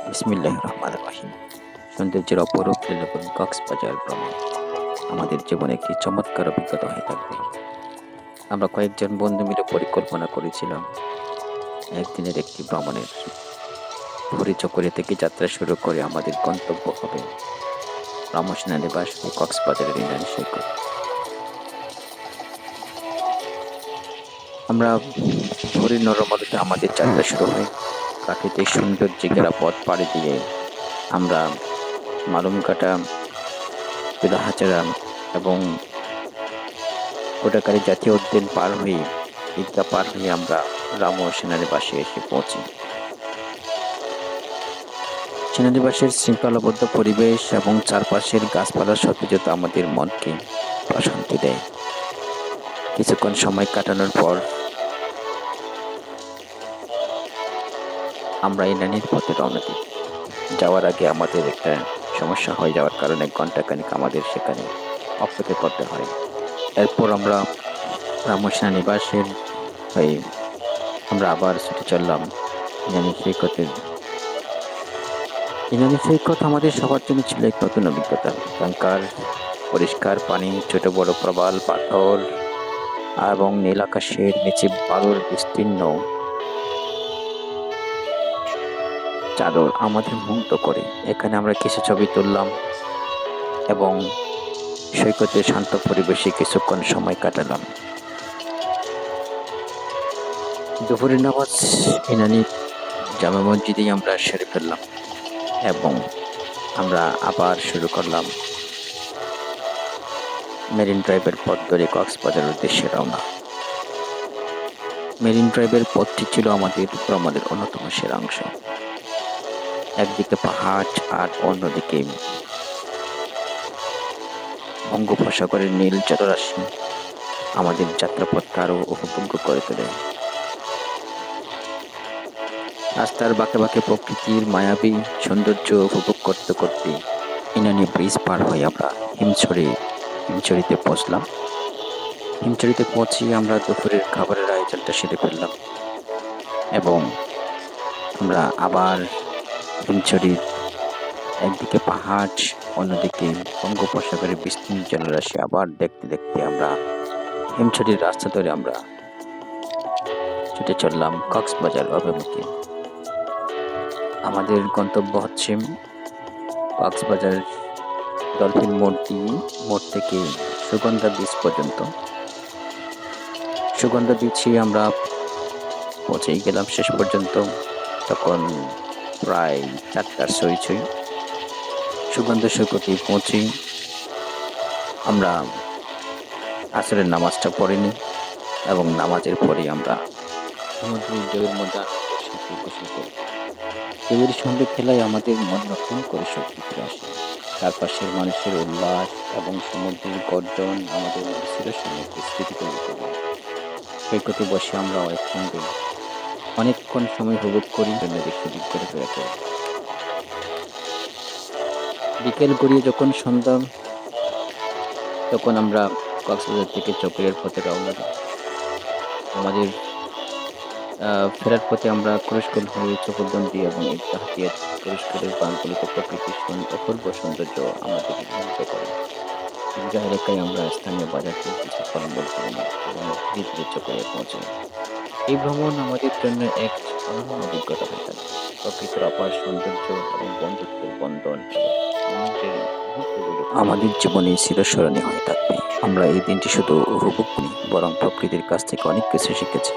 বিসমিল্লাহির রহমানির রহিম। সৌন্দর্যের অপরূপ লীলাভূমি কক্সবাজার ভ্রমণ আমাদের জীবনে একটি চমৎকার অভিজ্ঞতা হয়ে থাকবে। আমরা কয়েকজন বন্ধু মিলে পরিকল্পনা করেছিলাম একদিনের একটি ভ্রমণের। চকরিয়া থেকে যাত্রা শুরু করে আমাদের গন্তব্য হবে রামোসিনা নিবাস ও কক্সবাজারের ইনানি সৈকত। আমরা ভোরের নরম আলোতে আমাদের যাত্রা শুরু হয়। প্রাকৃতিক সৌন্দর্যে ঘেরা পথ পাড়ি দিয়ে আমরা মালুমকাটা, হাজারা এবং কোটাকালী জাতীয় উদ্যান পার হয়ে ঈদগাহ পার হয়ে আমরা রামু সেনানিবাসে এসে পৌঁছি। সেনানিবাসের শৃঙ্খলাবদ্ধ পরিবেশ এবং চারপাশের গাছপালার সতেজতা আমাদের মনকে প্রশান্তি দেয়। কিছুক্ষণ সময় কাটানোর পর আমরা ইনানির পথে রওনা দিই। যাওয়ার আগে আমাদের একটা সমস্যা হয়ে যাওয়ার কারণে ঘন্টাখানিক আমাদের সেখানে অপেক্ষা করতে হয়। এরপর আমরা রামু সেনানিবাসের হয়ে আমরা আবার ছুটে চললাম ইনানি সৈকতের। ইনানি সৈকত আমাদের সবার জন্য ছিল এক নতুন অভিজ্ঞতা। এখানকার পরিষ্কার পানি, ছোট বড় প্রবাল পাথর এবং নীল আকাশের নিচে বালুর বিস্তীর্ণ চাদর আমাদের মুগ্ধ করে। এখানে আমরা কিছু ছবি তুললাম এবং সৈকতের শান্ত পরিবেশে কিছুক্ষণ সময় কাটালাম। দুপুরের নামাজ ইনানি জামে মসজিদেই আমরা সেরে ফেললাম এবং আমরা আবার শুরু করলাম মেরিন ড্রাইভের পথ ধরে কক্সবাজারের উদ্দেশ্যে রওনা। মেরিন ড্রাইভের পথটি ছিল আমাদের ভ্রমণের অন্যতম সেরা অংশ। একদিকে পাহাড় আর অন্যদিকে বঙ্গোপসাগরের নীল জলরাশি আমাদের যাত্রাপথকে আরো উপভোগ্য করে তোলে। রাস্তার বাঁকে বাঁকে প্রকৃতির মায়াবী সৌন্দর্য উপভোগ করতে করতে ইনানি ব্রিজ পার হয়ে আমরা হিমছড়িতে পৌঁছলাম। হিমছড়িতে পৌঁছে আমরা দুপুরের খাবারের আয়োজনটা সেরে ফেললাম এবং আমরা আবার হিমছড়ির একদিকে পাহাড় অন্যদিকে বঙ্গোপসাগরের বিস্তীর্ণ জলরাশি আবার দেখতে দেখতে আমরা হিমছড়ির রাস্তা ধরে আমরা ছুটে চললাম কক্সবাজার অভিমুখে। আমাদের গন্তব্য হচ্ছে কক্সবাজার ডলফিন মোড় থেকে সুগন্ধা বিচ পর্যন্ত। সুগন্ধা বিচে আমরা পৌঁছেই গেলাম শেষ পর্যন্ত, তখন প্রায় 4টার ছই। সুগন্ধা সৈকতে পৌঁছে আমরা আসরের নামাজটা পড়ে নিই এবং নামাজের পরে আমরা সমুদ্রের ঢেউয়ের মধ্যে গোসল করি। ঢেউয়ের সঙ্গে খেলায় আমাদের মন নতুন করে শক্তি ফিরে আসে। চারপাশের মানুষের উল্লাস এবং সমুদ্রের গর্জন আমাদের মনে চিরস্মরণীয় একটি স্মৃতি তৈরি করে। সৈকতে বসে আমরা একসঙ্গে অনেকক্ষণ সময় উপভোগ করি, সুযোগ করে ফেরা করি। বিকেল গড়িয়ে যখন সন্ধ্যা, তখন আমরা কক্সবাজার থেকে চকরিয়ার পথে রওনা দিই। আমাদের ফেরার পথে আমরা কুরুশকুল হয়ে চকরদন্ডি এবং ঈদগাহ দিয়ে কুরুশকুলের বাঁধগুলিতে প্রকৃতির অপূর্ব সৌন্দর্য আমাদের মুগ্ধ করে। ঈদগাহ এলাকায় আমরা স্থানীয় বাজার থেকে কিছু ফলমূল কিনে এবং ধীরে ধীরে চকরিয়া পৌঁছাই। এই ভ্রমণ আমাদের জন্য এক অনন্য অভিজ্ঞতা হয়ে থাকে। প্রকৃতির অপার সৌন্দর্য এবং বন্ধুত্বের বন্ধন আমাদের জীবনে চিরস্মরণীয় হয়ে থাকবে। আমরা এই দিনটি শুধু উপভোগ করি, বরং প্রকৃতির কাছ থেকে অনেক কিছু শিখেছি।